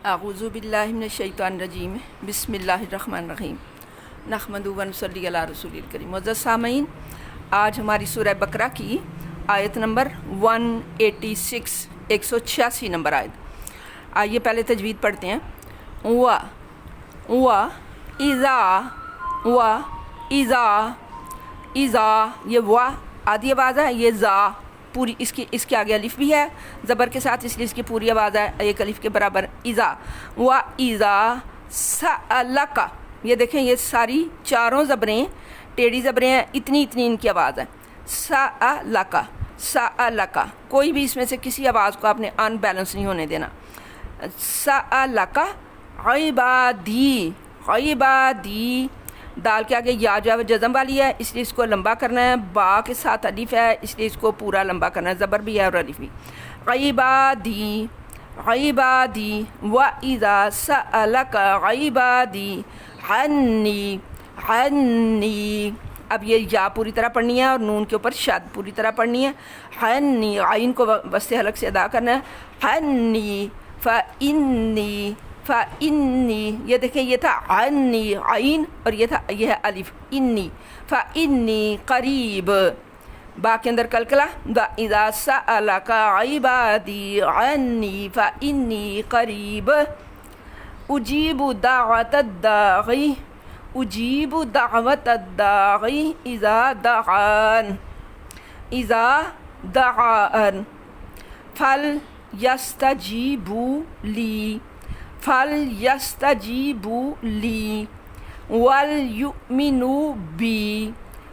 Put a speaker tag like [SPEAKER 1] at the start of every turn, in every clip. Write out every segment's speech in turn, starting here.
[SPEAKER 1] اعوذ باللہ من الشیطان الرجیم بسم اللہ الرحمن الرحیم نحمدہ و نصلی علی رسول الکریم۔ معزز سامعین، آج ہماری سورہ بقرہ کی آیت نمبر 186 186 نمبر آیت۔ آئیے پہلے تجوید پڑھتے ہیں۔ اذا یہ وا آدھی آواز ہے، یہ زا پوری اس کے آگے الف بھی ہے زبر کے ساتھ، اس لیے اس کی پوری آواز ہے ایک الف کے برابر۔ اذا سألک، یہ دیکھیں یہ ساری چاروں زبریں ٹیڑھی زبریں ہیں، اتنی ان کی آواز ہے۔ سألک کوئی بھی اس میں سے کسی آواز کو آپ نے ان بیلنس نہیں ہونے دینا۔ سألک عبادی، دال کے آگے یا جو ہے وہ جزم والی ہے، اس لیے اس کو لمبا کرنا ہے۔ با کے ساتھ الف ہے، اس لیے اس کو پورا لمبا کرنا ہے، زبر بھی ہے اور الف بھی۔ عبادی وَإِذَا سَأَلَكَ عِبَادِي عَنِّي، اب یہ یا پوری طرح پڑھنی ہے اور نون کے اوپر شد پوری طرح پڑھنی ہے۔ عَنِّي، عین کو وسط حلق سے ادا کرنا ہے۔ عَنِّي فَإِنِّي، یہ دیکھیں یہ تھا عَنِّي عین اور یہ ہے الف انی۔ فَإِنِّي قریب، با کے اندر کلکلا۔ وَإِذَا سَأَلَكَ عِبَادِي عَنِّي فَإِنِّي قریب اجیب دعوت الداعی اذا دعان فَلْيَسْتَجِيبُوا لِي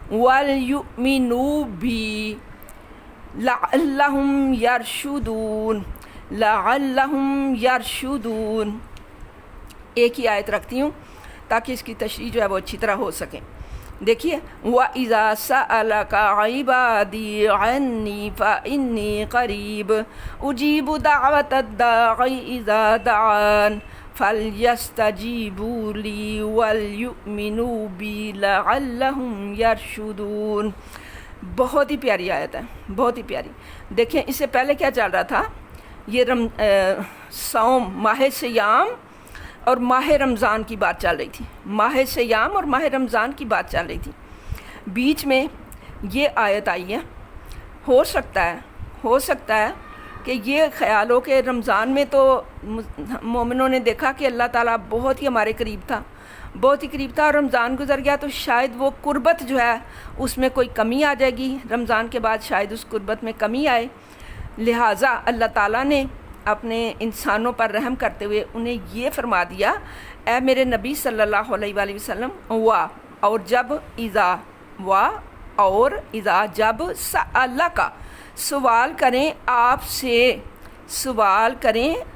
[SPEAKER 1] وَلْيُؤْمِنُوا بِي لَعَلَّهُمْ يَرْشُدُونَ۔ ایک ہی آیت رکھتی ہوں تاکہ اس کی تشریح جو ہے وہ اچھی طرح ہو سکے۔ دیکھیے وَإِذَا سَأَلَكَ عِبَادِي عَنِّي فَإِنِّي قَرِيبٌ أُجِيبُ دَعْوَةَ الدَّاعِ إِذَا دَعَانِ فَلْيَسْتَجِيبُوا لِي وَلْيُؤْمِنُوا بِي لَعَلَّهُمْ يَرْشُدُونَ۔ بہت ہی پیاری آیت ہے، بہت ہی پیاری۔ دیکھیں اس سے پہلے کیا چل رہا تھا، یہ صوم ماہ سیام اور ماہ رمضان کی بات چل رہی تھی، ماہ سیام اور ماہ رمضان کی بات چل رہی تھی۔ بیچ میں یہ آیت آئی ہے، ہو سکتا ہے کہ یہ خیال ہو کہ رمضان میں تو مومنوں نے دیکھا کہ اللہ تعالیٰ بہت ہی ہمارے قریب تھا اور رمضان گزر گیا، تو شاید وہ قربت جو ہے اس میں کوئی کمی آ جائے گی، رمضان کے بعد شاید اس قربت میں کمی آئے، لہٰذا اللہ تعالیٰ نے اپنے انسانوں پر رحم کرتے ہوئے انہیں یہ فرما دیا، اے میرے نبی صلی اللہ علیہ وآلہ وسلم، اور جب جب سألک سوال کریں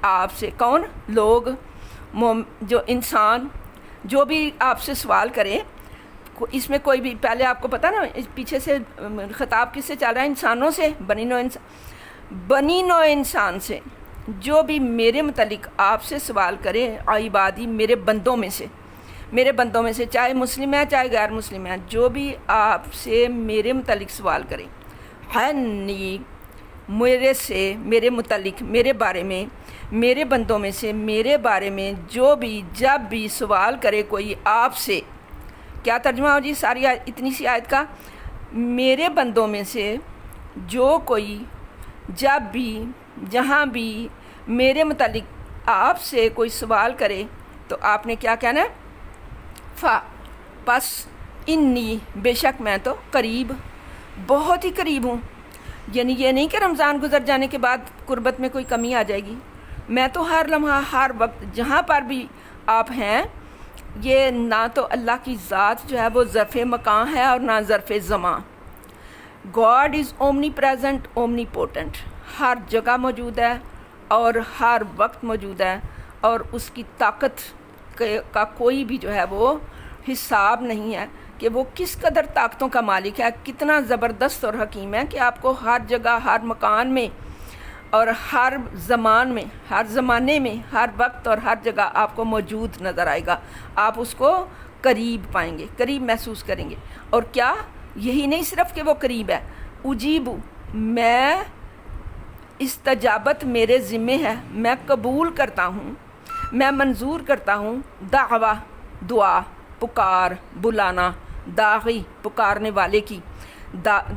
[SPEAKER 1] آپ سے، کون لوگ، جو انسان جو بھی آپ سے سوال کرے، اس میں کوئی بھی، پہلے آپ کو پتہ نا پیچھے سے خطاب کس سے چل رہا ہے، انسانوں سے، بنی نوع انسان سے، جو بھی میرے متعلق آپ سے سوال کرے، عبادی میرے بندوں میں سے، چاہے مسلم ہے چاہے غیر مسلم ہے، جو بھی آپ سے میرے متعلق سوال کرے، عنی میرے سے، میرے متعلق، میرے بارے میں، میرے بندوں میں سے میرے بارے میں جو بھی جب بھی سوال کرے کوئی آپ سے، کیا ترجمہ ہو جی ساری اتنی سی آیت کا، میرے بندوں میں سے جو کوئی جب بھی جہاں بھی میرے متعلق آپ سے کوئی سوال کرے تو آپ نے کیا کہنا ہے، پس انی، بے شک میں تو قریب، بہت ہی قریب ہوں، یعنی یہ نہیں کہ رمضان گزر جانے کے بعد قربت میں کوئی کمی آ جائے گی، میں تو ہر لمحہ ہر وقت جہاں پر بھی آپ ہیں، یہ نہ تو اللہ کی ذات جو ہے وہ ظرف مکان ہے اور نہ ظرف زمان۔ God is omnipresent omnipotent, ہر جگہ موجود ہے اور ہر وقت موجود ہے، اور اس کی طاقت کا کوئی بھی جو ہے وہ حساب نہیں ہے کہ وہ کس قدر طاقتوں کا مالک ہے، کتنا زبردست اور حکیم ہے کہ آپ کو ہر جگہ، ہر مکان میں اور ہر زمانے میں، ہر وقت اور ہر جگہ آپ کو موجود نظر آئے گا، آپ اس کو قریب پائیں گے، قریب محسوس کریں گے۔ اور کیا یہی نہیں صرف کہ وہ قریب ہے، اجیب، میں استجابت میرے ذمے ہے، میں قبول کرتا ہوں، میں منظور کرتا ہوں دعویٰ دعا، پکار بلانا، داعی پکارنے والے کی،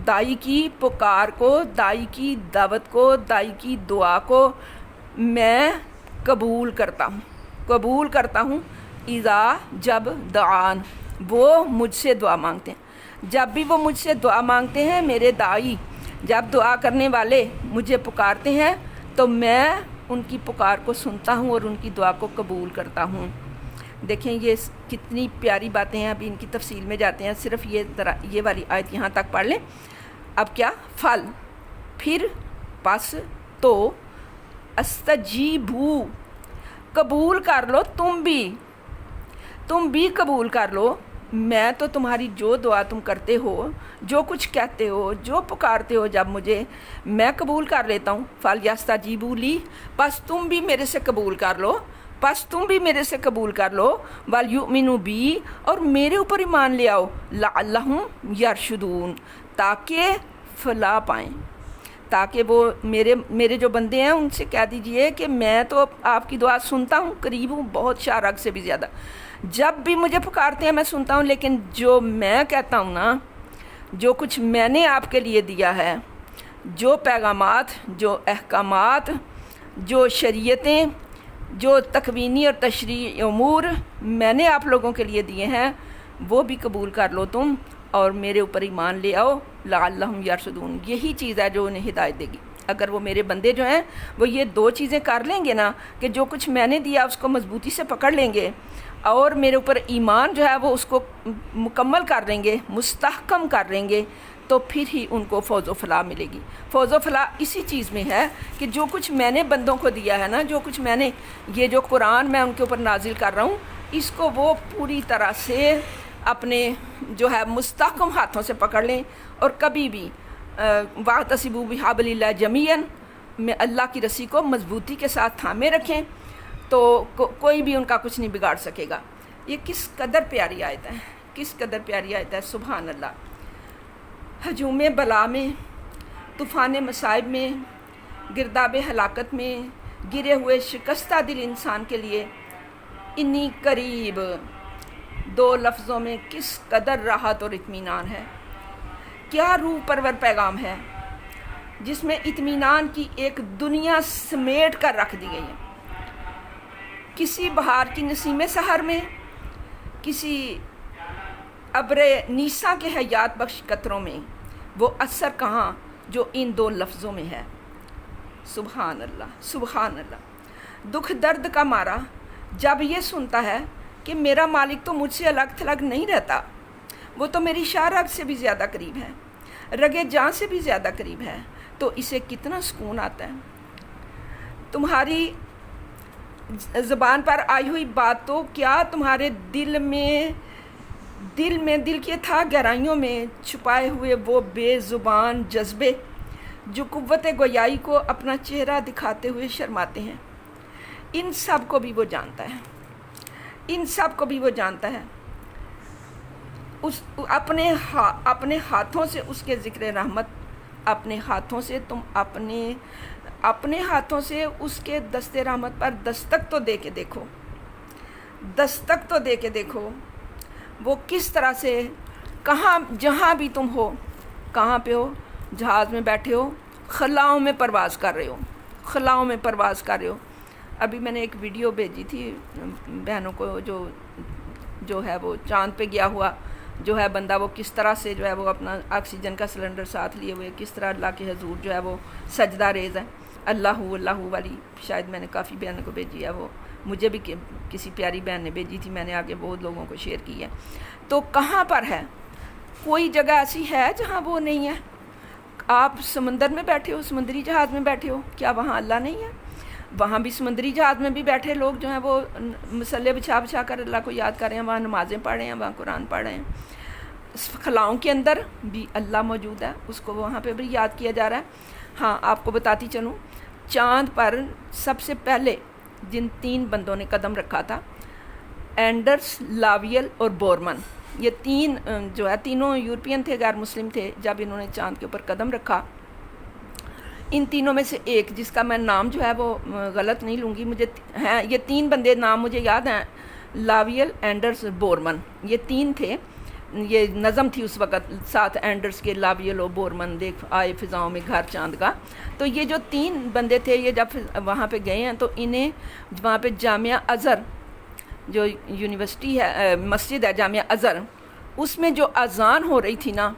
[SPEAKER 1] دائی کی پکار کو، دائی کی دعوت کو، دائی کی دعا کو میں قبول کرتا ہوں اذا جب دعان وہ مجھ سے دعا مانگتے ہیں، جب بھی وہ مجھ سے دعا مانگتے ہیں، میرے دائی جب دعا کرنے والے مجھے پکارتے ہیں تو میں ان کی پکار کو سنتا ہوں اور ان کی دعا کو قبول کرتا ہوں۔ دیکھیں یہ کتنی پیاری باتیں ہیں، ابھی ان کی تفصیل میں جاتے ہیں، صرف یہ والی آیت یہاں تک پڑھ لیں۔ اب کیا پھل، پھر، پس، تو، استجیبو قبول کر لو، تم بھی قبول کر لو، میں تو تمہاری جو دعا تم کرتے ہو، جو کچھ کہتے ہو، جو پکارتے ہو جب مجھے، میں قبول کر لیتا ہوں۔ فَلْيَسْتَجِیبُوا لِی، بس تم بھی میرے سے قبول کر لو، وَلْيُؤْمِنُوا بِی، اور میرے اوپر ایمان لے آؤ، لَعَلَّهُمْ يَرْشُدُونَ، تاکہ فلاح پائیں، تاکہ وہ میرے جو بندے ہیں ان سے کہہ دیجئے کہ میں تو آپ کی دعا سنتا ہوں، قریب ہوں، بہت شارک سے بھی زیادہ، جب بھی مجھے پکارتے ہیں میں سنتا ہوں، لیکن جو میں کہتا ہوں نا، جو کچھ میں نے آپ کے لیے دیا ہے، جو پیغامات، جو احکامات، جو شریعتیں، جو تکوینی اور تشریعی امور میں نے آپ لوگوں کے لیے دیے ہیں، وہ بھی قبول کر لو تم، اور میرے اوپر ایمان لے آؤ، لعلہم یرشدون، یہی چیز ہے جو انہیں ہدایت دے گی۔ اگر وہ میرے بندے جو ہیں وہ یہ دو چیزیں کر لیں گے نا، کہ جو کچھ میں نے دیا اس کو مضبوطی سے پکڑ لیں گے، اور میرے اوپر ایمان جو ہے وہ اس کو مکمل کر لیں گے، مستحکم کر لیں گے، تو پھر ہی ان کو فوز و فلاح ملے گی۔ فوز و فلاح اسی چیز میں ہے کہ جو کچھ میں نے بندوں کو دیا ہے نا، جو کچھ میں نے، یہ جو قرآن میں ان کے اوپر نازل کر رہا ہوں، اس کو وہ پوری طرح سے اپنے جو ہے مستحکم ہاتھوں سے پکڑ لیں، اور کبھی بھی واعتصموا بحبل اللہ جمیعا، میں اللہ کی رسی کو مضبوطی کے ساتھ تھامے رکھیں، تو کوئی بھی ان کا کچھ نہیں بگاڑ سکے گا۔ یہ کس قدر پیاری آیت ہے، کس قدر پیاری آیت ہے، سبحان اللہ۔ ہجوم بلا میں، طوفان مصائب میں، گرداب ہلاکت میں گرے ہوئے شکستہ دل انسان کے لیے انی قریب دو لفظوں میں کس قدر راحت اور اطمینان ہے، کیا روح پرور پیغام ہے، جس میں اطمینان کی ایک دنیا سمیٹ کر رکھ دی گئی ہے۔ کسی بہار کی نسیم سحر میں، کسی ابر نیسا کے حیات بخش قطروں میں، وہ اثر کہاں جو ان دو لفظوں میں ہے۔ سبحان اللہ، سبحان اللہ۔ دکھ درد کا مارا جب یہ سنتا ہے کہ میرا مالک تو مجھ سے الگ تھلگ نہیں رہتا، وہ تو میری شاہ رگ سے بھی زیادہ قریب ہے، رگے جان سے بھی زیادہ قریب ہے، تو اسے کتنا سکون آتا ہے۔ تمہاری زبان پر آئی ہوئی بات تو کیا تمہارے دل کی تھا گہرائیوں میں چھپائے ہوئے وہ بے زبان جذبے جو قوت گویائی کو اپنا چہرہ دکھاتے ہوئے شرماتے ہیں، ان سب کو بھی وہ جانتا ہے، ان سب کو بھی وہ جانتا ہے۔ اپنے ہاتھوں سے اس کے ذکر رحمت، اپنے ہاتھوں سے تم اپنے ہاتھوں سے اس کے دست رحمت پر دستک تو دے کے دیکھو، دستک تو دے کے دیکھو، وہ کس طرح سے کہاں، جہاں بھی تم ہو، کہاں پہ ہو، جہاز میں بیٹھے ہو، خلاؤں میں پرواز کر رہے ہو، خلاؤں میں پرواز کر رہے ہو۔ ابھی میں نے ایک ویڈیو بھیجی تھی بہنوں کو، جو ہے وہ چاند پہ گیا ہوا جو ہے بندہ، وہ کس طرح سے جو ہے وہ اپنا آکسیجن کا سلنڈر ساتھ لیے ہوئے کس طرح اللہ کے حضور جو ہے وہ سجدہ ریز ہے، اللہ والی، شاید میں نے کافی بہنوں کو بھیجی ہے، وہ مجھے بھی کسی پیاری بہن نے بھیجی تھی، میں نے آگے بہت لوگوں کو شیئر کی ہے۔ تو کہاں پر ہے؟ کوئی جگہ ایسی ہے جہاں وہ نہیں ہے؟ آپ سمندر میں بیٹھے ہو، سمندری جہاز میں بیٹھے ہو، کیا وہاں اللہ نہیں ہے؟ وہاں بھی سمندری جہاز میں بھی بیٹھے لوگ جو ہیں وہ مسلح بچھا کر اللہ کو یاد کر رہے ہیں، وہاں نمازیں پڑھ رہے ہیں، وہاں قرآن پڑھ رہے ہیں۔ خلاؤں کے اندر بھی اللہ موجود ہے، اس کو وہاں پہ بھی یاد کیا جا رہا ہے۔ ہاں، آپ کو بتاتی چلوں، چاند پر سب سے پہلے جن 3 بندوں نے قدم رکھا تھا، اینڈرس، لاویل اور بورمن، یہ 3 جو ہے تینوں یورپین تھے، غیر مسلم تھے۔ جب انہوں نے چاند کے اوپر قدم رکھا، ان تینوں میں سے ایک جس کا میں نام جو ہے وہ غلط نہیں لوں گی، مجھے ہیں یہ 3 بندے نام مجھے یاد ہیں، لاویل، اینڈرس، بورمن، یہ 3 تھے، یہ نظم تھی اس وقت، 7 اینڈرس کے، لاویل و بورمن، دیکھ آئے فضاؤں میں گھر چاند کا۔ تو یہ جو 3 بندے تھے یہ جب وہاں پہ گئے ہیں تو انہیں وہاں پہ جامعہ ازہر جو یونیورسٹی ہے، مسجد ہے جامعہ ازہر، اس میں جو اذان ہو رہی تھی نا،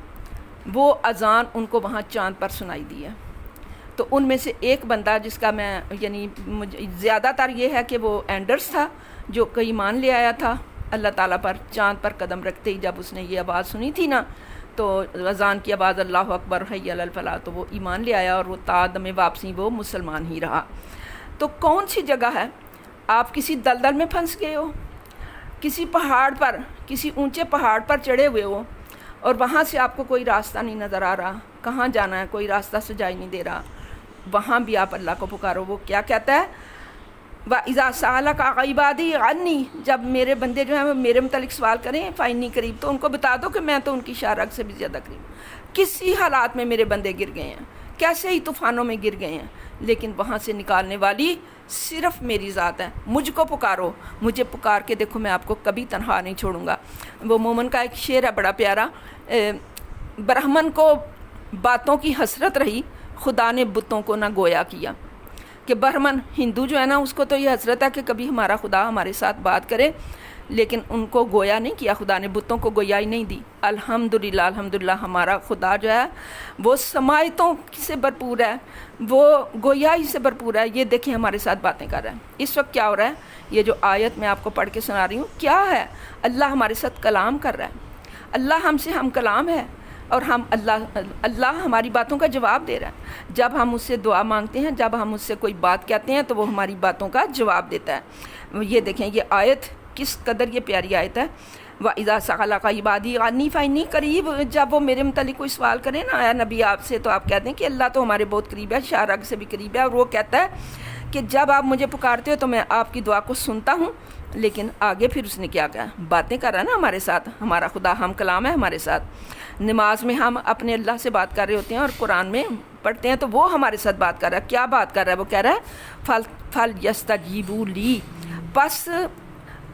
[SPEAKER 1] وہ اذان ان کو وہاں چاند پر سنائی دی ہے۔ تو ان میں سے ایک بندہ جس کا میں یعنی زیادہ تر یہ ہے کہ وہ اینڈرس تھا جو کہ ایمان لے آیا تھا اللہ تعالیٰ پر، چاند پر قدم رکھتے ہی جب اس نے یہ آواز سنی تھی نا، تو اذان کی آواز اللہ اکبر حی علی الفلاح، تو وہ ایمان لے آیا اور وہ تا دم واپسی وہ مسلمان ہی رہا۔ تو کون سی جگہ ہے؟ آپ کسی دلدل میں پھنس گئے ہو، کسی پہاڑ پر، کسی اونچے پہاڑ پر چڑھے ہوئے ہو اور وہاں سے آپ کو کوئی راستہ نہیں نظر آ رہا، کہاں جانا ہے کوئی راستہ سجائی نہیں دے رہا، وہاں بھی آپ اللہ کو پکارو۔ وہ کیا کہتا ہے؟ وَإِذَا سَأَلَكَ عِبَادِي عَنِّي، جب میرے بندے جو ہیں وہ میرے متعلق سوال کریں فَإِنِّي قریب، تو ان کو بتا دو کہ میں تو ان کی شارک سے بھی زیادہ قریب۔ کسی حالات میں میرے بندے گر گئے ہیں، کیسے ہی طوفانوں میں گر گئے ہیں، لیکن وہاں سے نکالنے والی صرف میری ذات ہے، مجھ کو پکارو، مجھے پکار کے دیکھو، میں آپ کو کبھی تنہا نہیں چھوڑوں گا۔ وہ مومن کا ایک شعر ہے بڑا پیارا، برہمن کو باتوں کی حسرت رہی، خدا نے بتوں کو نہ گویا کیا۔ کہ برہمن ہندو جو ہے نا، اس کو تو یہ حسرت ہے کہ کبھی ہمارا خدا ہمارے ساتھ بات کرے، لیکن ان کو گویا نہیں کیا خدا نے، بتوں کو گویائی نہیں دی۔ الحمدللہ الحمدللہ ہمارا خدا جو ہے وہ سماعتوں سے بھرپور ہے، وہ گویائی سے بھرپور ہے۔ یہ دیکھیں ہمارے ساتھ باتیں کر رہا ہے۔ اس وقت کیا ہو رہا ہے؟ یہ جو آیت میں آپ کو پڑھ کے سنا رہی ہوں کیا ہے؟ اللہ ہمارے ساتھ کلام کر رہا ہے، اللہ ہم سے ہم کلام ہے، اور ہم اللہ ہماری باتوں کا جواب دے رہا ہے۔ جب ہم اس سے دعا مانگتے ہیں، جب ہم اس سے کوئی بات کہتے ہیں تو وہ ہماری باتوں کا جواب دیتا ہے۔ یہ دیکھیں یہ آیت کس قدر یہ پیاری آیت ہے۔ وَإِذَا سَأَلَكَ عِبَادِي عَنِّي فَإِنِّي قریب، جب وہ میرے متعلق کوئی سوال کرے نا اے نبی آپ سے، تو آپ کہتے ہیں کہ اللہ تو ہمارے بہت قریب ہے، شارگ سے بھی قریب ہے، اور وہ کہتا ہے کہ جب آپ مجھے پکارتے ہو تو میں آپ کی دعا کو سنتا ہوں۔ لیکن آگے پھر اس نے کیا کہا؟ باتیں کر رہا ہے نا ہمارے ساتھ، ہمارا خدا ہم کلام ہے ہمارے ساتھ۔ نماز میں ہم اپنے اللہ سے بات کر رہے ہوتے ہیں، اور قرآن میں پڑھتے ہیں تو وہ ہمارے ساتھ بات کر رہا ہے۔ کیا بات کر رہا ہے؟ وہ کہہ رہا ہے فَلْيَسْتَجِيبُوا لِي، پس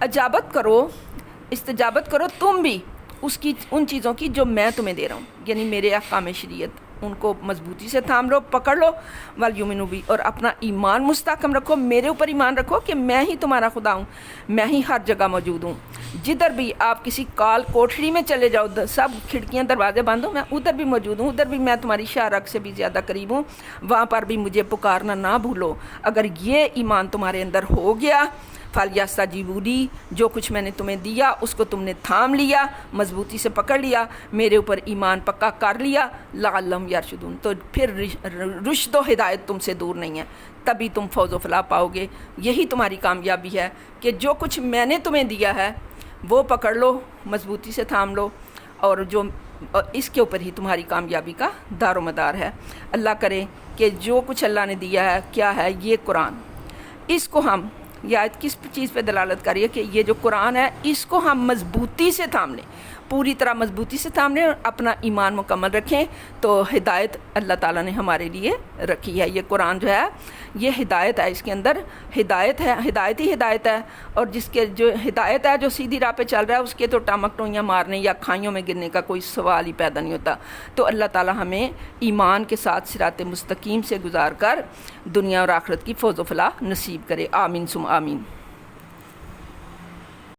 [SPEAKER 1] اجابت کرو، استجابت کرو تم بھی اس کی، ان چیزوں کی جو میں تمہیں دے رہا ہوں، یعنی میرے احکام شریعت، ان کو مضبوطی سے تھام لو، پکڑ لو، وَلْيُؤْمِنُوا بِي، اور اپنا ایمان مستحکم رکھو، میرے اوپر ایمان رکھو کہ میں ہی تمہارا خدا ہوں، میں ہی ہر جگہ موجود ہوں۔ جدھر بھی آپ کسی کال کوٹھڑی میں چلے جاؤ، سب کھڑکیاں دروازے بند ہوں، میں ادھر بھی موجود ہوں، ادھر بھی میں تمہاری شارک سے بھی زیادہ قریب ہوں، وہاں پر بھی مجھے پکارنا نہ بھولو۔ اگر یہ ایمان تمہارے اندر ہو گیا، فَلْيَسْتَجِيبُوا لِي، جو کچھ میں نے تمہیں دیا اس کو تم نے تھام لیا، مضبوطی سے پکڑ لیا، میرے اوپر ایمان پکا کر لیا، لَعَلَّهُمْ يَرْشُدُونَ، تو پھر رشد و ہدایت تم سے دور نہیں ہے، تبھی تم فوز و فلاح پاؤ گے۔ یہی تمہاری کامیابی ہے کہ جو کچھ میں نے تمہیں دیا ہے وہ پکڑ لو، مضبوطی سے تھام لو، اور جو اس کے اوپر ہی تمہاری کامیابی کا دار و مدار ہے۔ اللہ کرے کہ جو کچھ اللہ نے دیا ہے، کیا ہے یہ قرآن، اس کو ہم، یہ آیت کس چیز پہ دلالت کر رہی ہے؟ کہ یہ جو قرآن ہے اس کو ہم مضبوطی سے تھام لیں، پوری طرح مضبوطی سے تھام لیں، اور اپنا ایمان مکمل رکھیں، تو ہدایت اللہ تعالیٰ نے ہمارے لیے رکھی ہے۔ یہ قرآن جو ہے یہ ہدایت ہے، اس کے اندر ہدایت ہے، ہدایت ہی ہدایت ہے، اور جس کے جو ہدایت ہے، جو سیدھی راہ پہ چل رہا ہے، اس کے تو ٹامک ٹوئیاں مارنے یا کھائیوں میں گرنے کا کوئی سوال ہی پیدا نہیں ہوتا۔ تو اللہ تعالیٰ ہمیں ایمان کے ساتھ صراط مستقیم سے گزار کر دنیا اور آخرت کی فوز و فلاح نصیب کرے، آمین ثم آمین۔